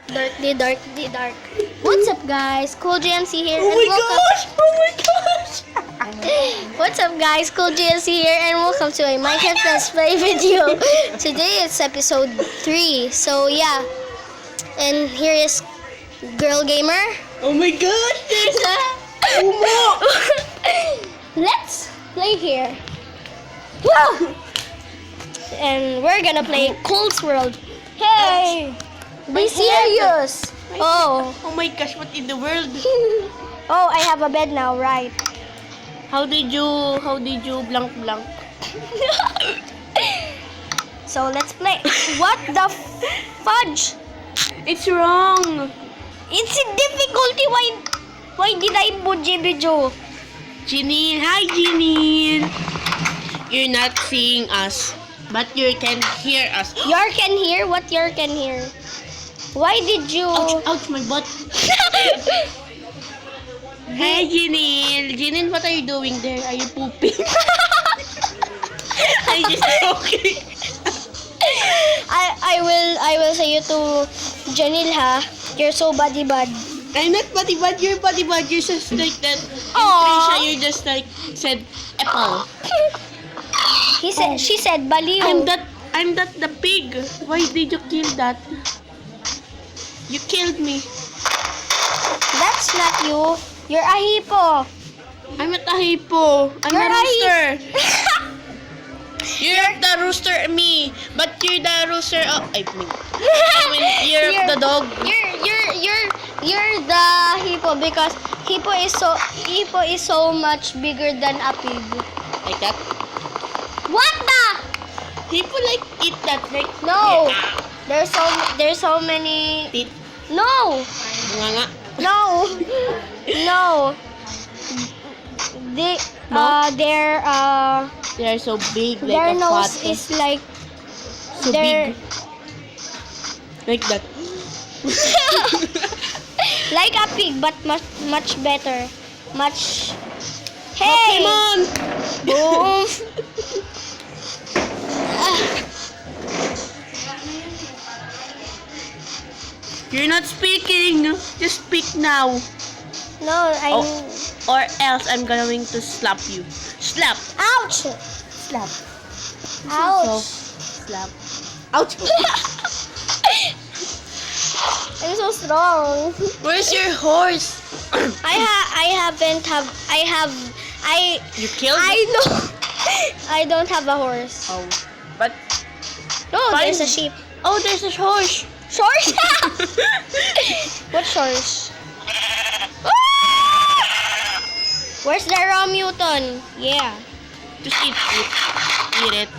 Dark. What's up, guys? Cool GMC here. Oh my gosh! Oh my gosh! What's up, guys? Cool GMC here, and welcome to a Minecraft Let's Play video. Today it's episode 3. So yeah, and here is Girl Gamer. Oh my gosh! There's Umo! Let's play here. Woo! And we're gonna play Cool's World. Hey! Be serious! Oh. Oh my gosh, what in the world? Oh, I have a bed now, right? How did you blank? So let's play. What the fudge? It's wrong. It's a difficulty. Why did I put video? Janine, hi Janine. You're not seeing us, but you can hear us. Your can hear? What your can hear? Why did you... Ouch, my butt. Hey Janine. Janine, what are you doing there? Are you pooping? I just joking. I will say you to Janil, ha? You're so bad. I'm not body bad, you're body bad. You're just like that. Aww. Trisha, you just like said apple. She said baliw. I'm that the pig. Why did you kill that? You killed me. That's not you. You're a hippo. I'm not a hippo. I'm You're a rooster. You're You're the rooster, me. But you're the rooster. Oh, I mean, you're the dog. You're the hippo because hippo is so much bigger than a pig. Like that. What the? Hippo like eat that. Like No. Yeah. There's so many. Teeth. No. Bunga nga. No. They're so big. Like Their a nose fat. is like So their- big. Like that. like a pig, but much better. Much. Hey! Pokemon! Boom! You're not speaking. Just speak now. No, I'm. Or else I'm going to slap you. Slap. Ouch! Slap. Ouch! Slap. Ouch. I'm so strong. Where's your horse? I You killed know. I don't have a horse. Oh. But No, Fine. there's a sheep. oh, there's a horse. Horse? What horse? Where's the Romuton? Yeah. Just eat it. Eat it.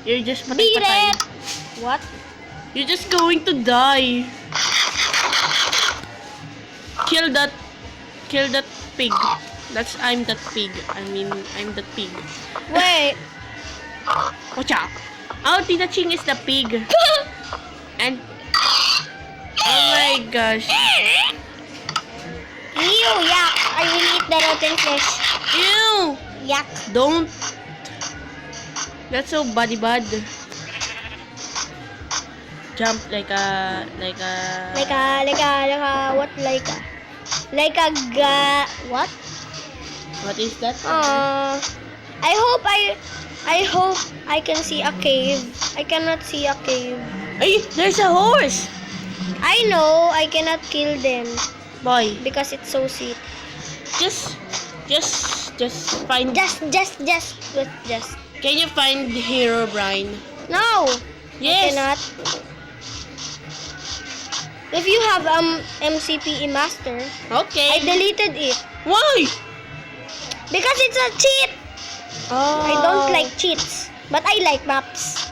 You're just Beat patay-patay. it. What? You're just going to die. Kill that pig. I'm that pig. I'm that pig. Wait. Watch out. Oh, Tita Ching is the pig. And oh my gosh. Ew, yuck. I will eat the rotten flesh. Ew. Yuck. Don't. That's so bad. Jump like a Like a what? What is that? I hope I can see a cave. I cannot see a cave. Hey, there's a horse. I know I cannot kill them Boy, because it's so sweet. just find. Just. Can you find Hero Brian? No. Yes. Cannot. If you have MCPE master, Okay. I deleted it Why? because it's a cheat. Oh. I don't like cheats, but I like maps.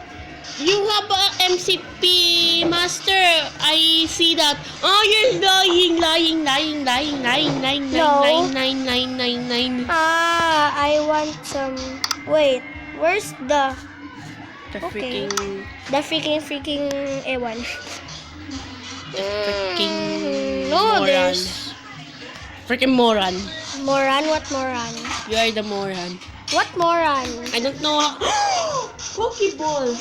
You have a MCP master. I see that. Oh, you're lying. No. Nine. I want some. Wait, where's the The freaking ewan? freaking No, moron. there's Freaking moron. Moran. What moran? You are the moron. What moran? I don't know how. Pokeball.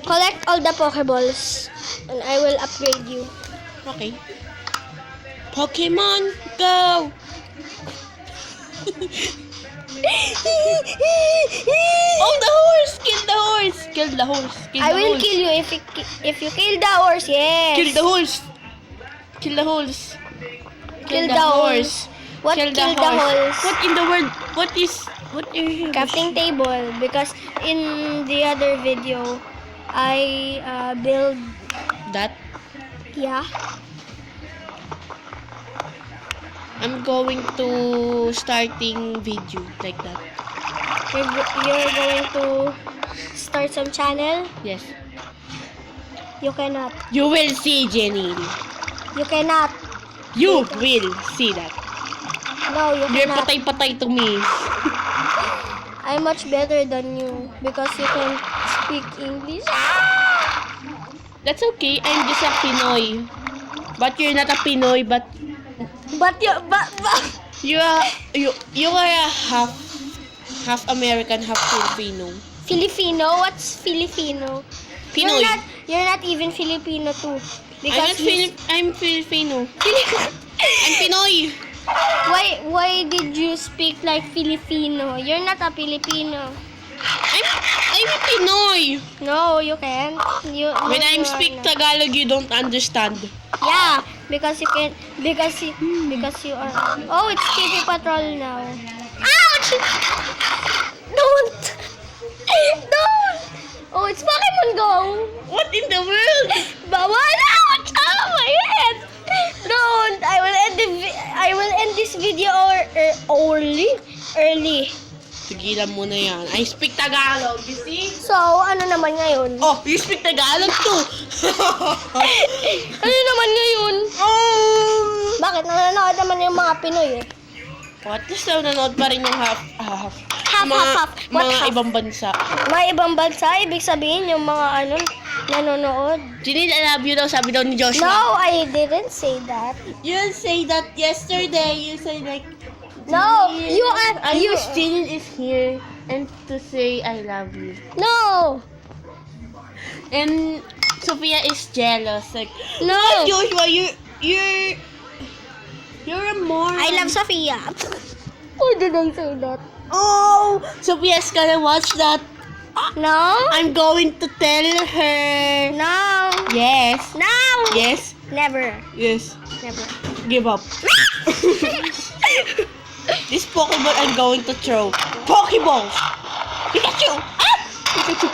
Collect all the Pokeballs. And I will upgrade you. Okay. Pokemon, go! Oh, the horse! Kill the horse! Kill the horse! Kill the I will horse. kill you if you kill the horse. Yes. Kill the horse! Kill the horse! Kill the horse. What Kill the kill the horse? What in the world? What are you? Crafting table, because in the other video I build, That? yeah. I'm going to starting video like that. You're going to start some channel. Yes. You cannot. You will see, Jenny. You cannot. You will see that. No, you You're cannot. patay-patay to me. I'm much better than you because you can speak English. That's okay. I'm just a Pinoy. But you're not a Pinoy, but But you are a half American, half Filipino. Filipino? What's Filipino? Pinoy. You're not even Filipino too. Because I'm Filipino. I'm Pinoy. Why did you speak like Filipino? You're not a Filipino. I'm a Pinoy. No, you can't. When you I'm are speak not. Tagalog, you don't understand. Yeah, because you can. Because you are. Oh, it's TV Patrol now. Ouch! Don't. Don't. Oh, it's Pokemon Go. What in the world? Bawal! Ouch! Oh my head! Don't! I will end this video early. Tigilan mo na yan. I speak Tagalog, you see? So, ano naman ngayon? Oh, you speak Tagalog too. Ano naman ngayon? Bakit? Nanonood naman yung mga Pinoy eh. What? Gusto nanonood pa rin yung half. Half. What Mga half? ibang bansa. May ibang bansa, ibig sabihin yung mga nanonood. Ginil, I love you daw, sabi daw ni Joshua. No, I didn't say that. You say that yesterday. You say like, No, you are, I you, wish Ginil is here and to say I love you. no, And Sophia is jealous. Like, no. Joshua, you're a moron. I love Sophia. Why did I say that? Oh, Sophia's gonna watch that. No, I'm going to tell her. no, Yes. no, Yes. never, Yes. never. Give up. This Pokeball I'm going to throw. Pokeballs! Pikachu! Ah! Pikachu!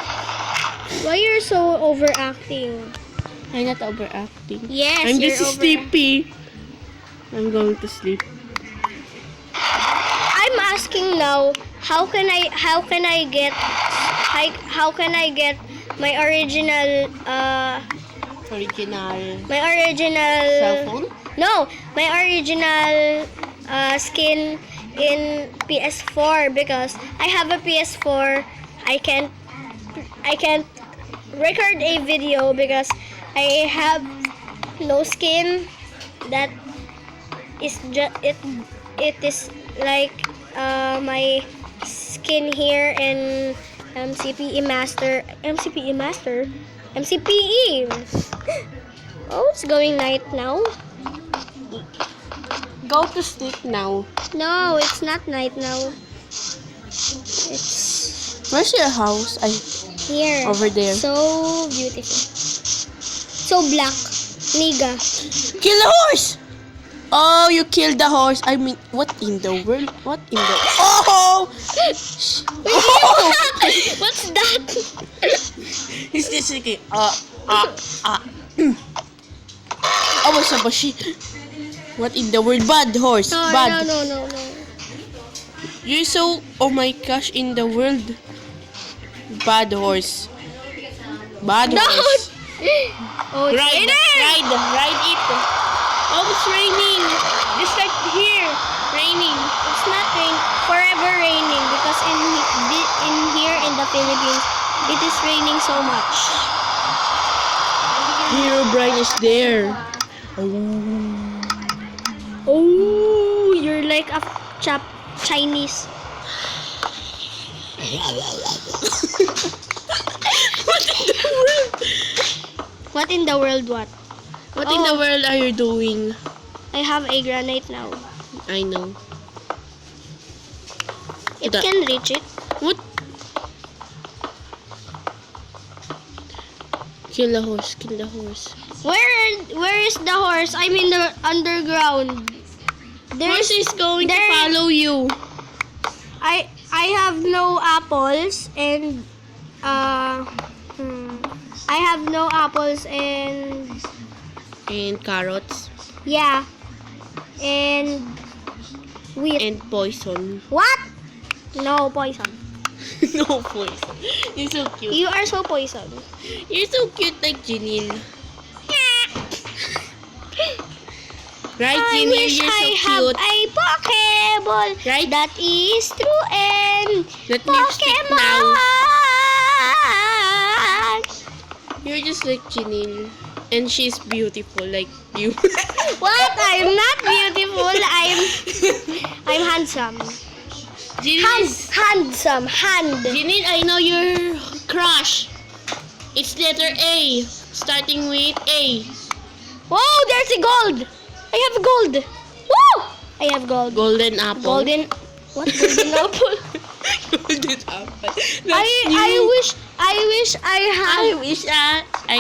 Why you're so overacting? I'm not overacting. Yes, I'm you're just sleepy. I'm going to sleep. I'm asking now, how can I get my original Cell phone? No, my original skin in PS4, because I have a PS4. I can't record a video because I have no skin. That is just it is like my skin here in MCPE MCPE. Oh, it's going night now. Go to sleep now. No, it's not night now. It's Where's your house? here. Over there. So beautiful. So black. Niga. Kill the horse! Oh, you killed the horse. I mean, what in the world? What in the... Oh! What's that? Is this okay? Sa bashi. What in the world? Bad horse. Bad. No. You're so... Oh my gosh, in the world. Bad horse. Bad horse. Oh, it's Ride it. Oh, it's raining. Just like here. Raining. It's not forever raining because in here in the Philippines it is raining so much. Herobrine is there. Oh, you're like a Chinese. What in the world? What in the world, what? What in the Oh. world are you doing? I have a granite now. I know. It The- can reach it. What? Kill the horse, kill the horse. Where is the horse? I'm in the underground. Horse is going to there- follow you. I have no apples and I have no apples and And carrots. yeah. And wheat. And poison. What? No poison. No poison. You're so cute. You are so poison. You're so cute like Janine. Right, I Janine? wish You're I so have cute. a Pokeball. Right? That is true and That lipstick now. Pokemon. You're just like Janine. And she's beautiful like you. What? I'm not beautiful. I'm handsome. Janine, Handsome. Janine, I know your crush. It's letter A. Starting with A. Whoa, there's a gold. I have gold. Woo! I have gold. Golden apple. Golden. What? Golden apple. Golden apple. That's I new. wish I have. I wish I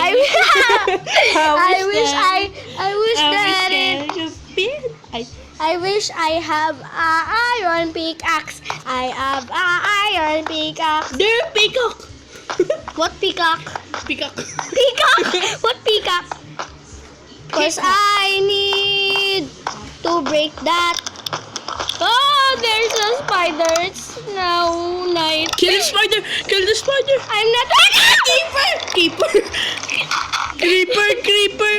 wish that I wish I have a iron pickaxe. I have a iron pickaxe. There, peacock. What peacock? Peacock. Peacock? What peacock? Cause I need to break that. Oh, there's a spider. It's now night. Kill the spider. Kill the spider. I'm not. Keeper. Creeper.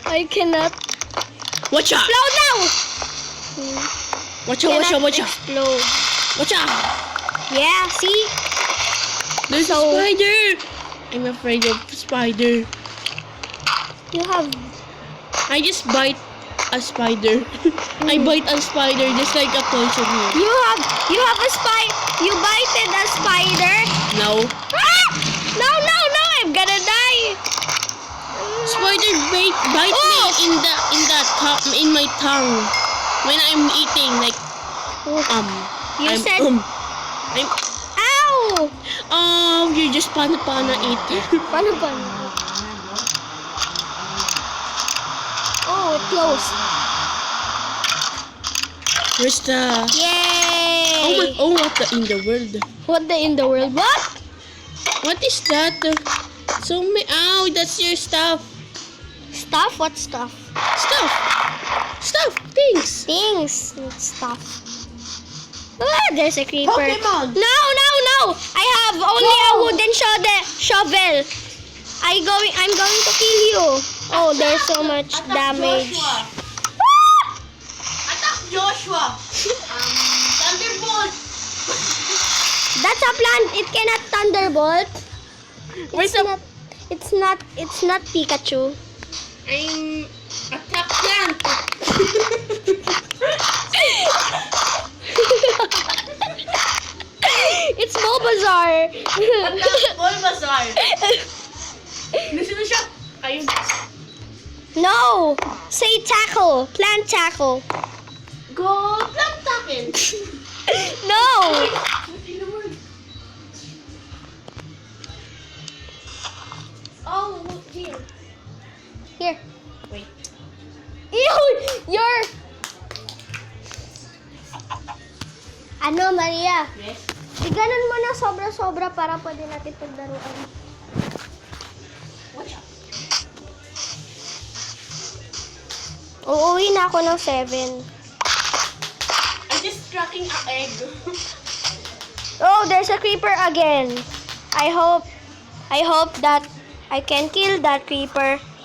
I cannot. Watch out. Explode now. Watch out. Cannot explode. Watch out. Yeah. See. There's a spider. I'm afraid of spider. You have. I just bite a spider. I bite a spider just like a poison here. You have a spider. You bited a spider. No. Ah! No! I'm gonna die. Spider bite Oh! me in my tongue when I'm eating like You I'm said. I'm Ow! you're just pana it. Paano ba? Oh, it closed. Where's the Yay! what the in the world? What the in the world? What? What is that? So that's your stuff. Stuff? What stuff? Stuff, things. Things. Not stuff. Ah, there's a creeper. Pokemon. No! I have only a wooden shovel. I'm going to kill you. Oh, there's so much damage. Attack Joshua. Thunderbolt. That's a plant. It cannot thunderbolt. Where's It's not Pikachu. I'm attack plant. It's Bulbasaur. Bulbasaur. Listen na siya. Ayun. No. Say tackle. Plant tackle. Go plant tackle. No. Oh, here. Here. Wait. Ew, you're... Ano, Maria? Yes. Di ganun mo na sobra-sobra para pwede natin pagdaruan. Watch out. Uuwi na ako ng 7. I'm just cracking an egg. Oh, there's a creeper again. I hope that I can kill that creeper.